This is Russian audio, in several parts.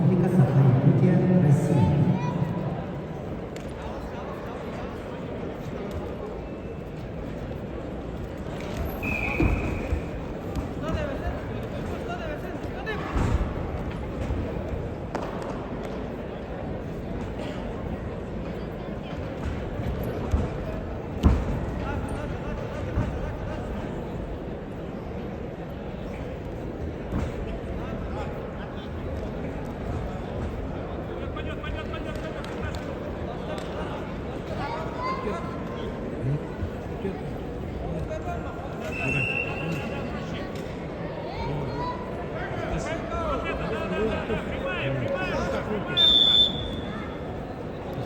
Республика Саха-Якутия, Россия.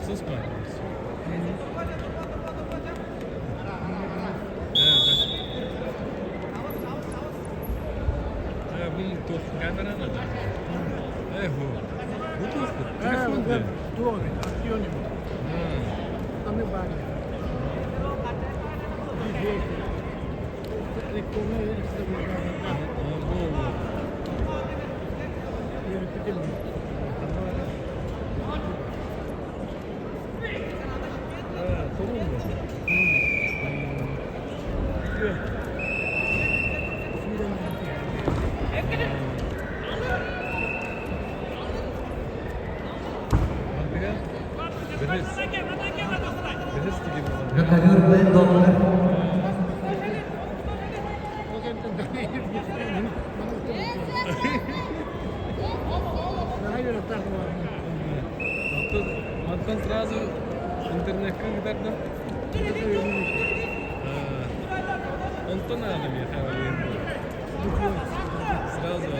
Sus mu? Bunun tofu kadar mı? Bu tofu. Tuo, azioni. Kami bani. Come Вратарь Бен Доплер. Антон сразу интернетке giderdim. Антон adam yeter. Сразу,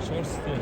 Шорсту.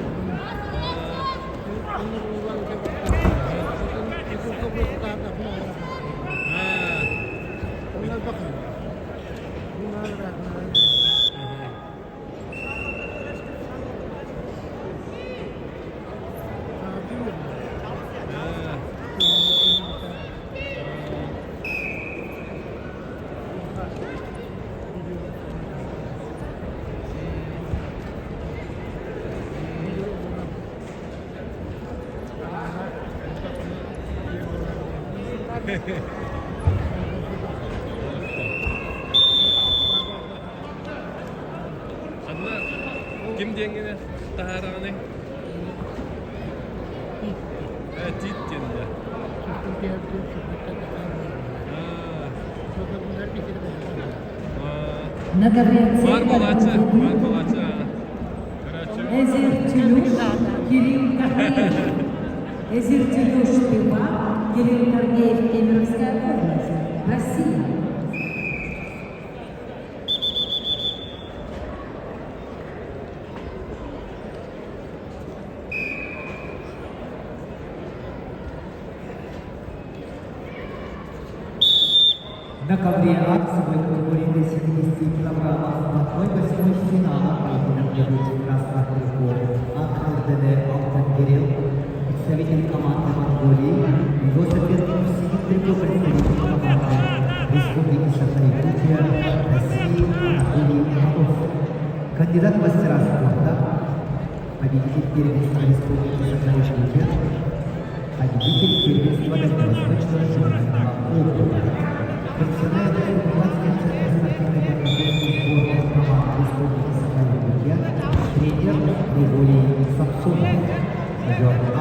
Adına kim diyengene taharane? Evet, tit diyende. Мармолачы. Эзертилюш Кирилл Корнеев. Эзертилюш Тыва Кирилл Корнеев, Кемеровская область, Россия. На ковре акции категории до 70 килограммов одной восьмой финала поединок ведут красных триков АКДД Алтангирел, представитель команды Монголии, его соперник сидит трико представитель команды Республики Саха-Якутия, России, Анатолий Яков. Кандидат в мастера спорта, победитель первенства Республики Саха-Якутия, победитель первенства Дальневосточного федерального округа. Представляет властью спортивной подготовки сборной команд Республики Саха-Якутия тренер Григорий Самсонов, майор А.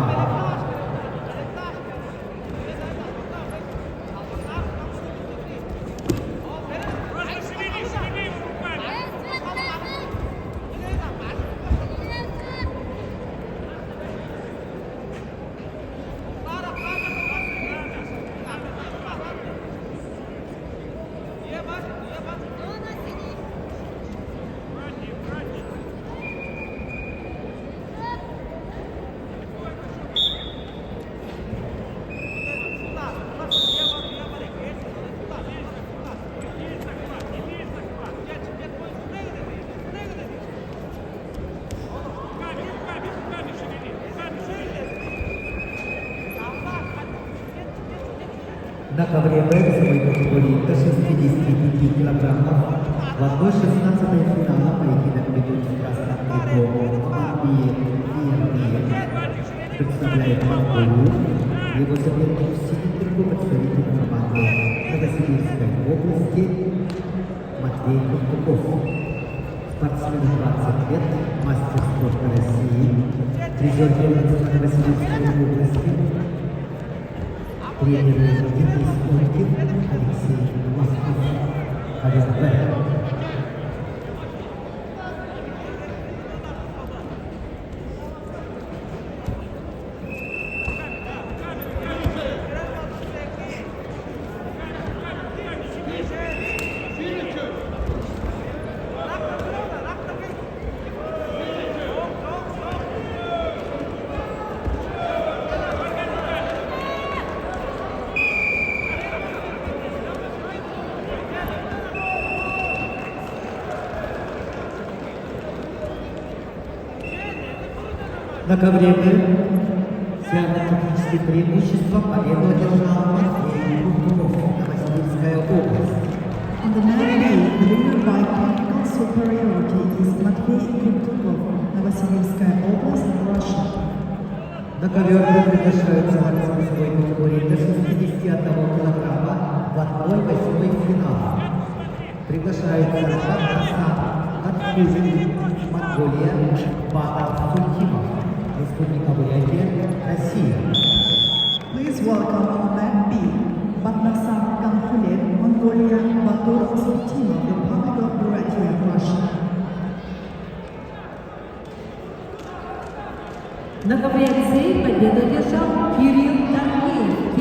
На ковре Б весовой категории до 65 килограммов В 1/16 финала поединок ведут в красном трико Амбие и представляет Монголию. Его соперник в синем трико представитель команды Новосибирской области Матвей Куртуков. Спортсмену 20 лет, мастер спорта России, призер первенства Новосибирской области, тренер Денис Оркин, Алексей Москов, АВРБ. На ковре взято технические преимущества, победу одержал Матвей Куртуков, Новосибирская область. On the man B, the winner by technical superiority is Matvey Kurtukov, Novosibirskaya Oblast, Russia. На ковер приглашаются борцы весовой категории до 61 килограмма в 1/8 финала. Приглашаются Рашад Хасан, Атхузин, Монголия, Батар Султимов, Республика Бурятия, Россия. Please welcome on man B, Batnasar Kanfulev, Mongolia, Batur Sultimov, Republic of Buryatia, Russia. На ковре победу одержал Кирилл Таргиев,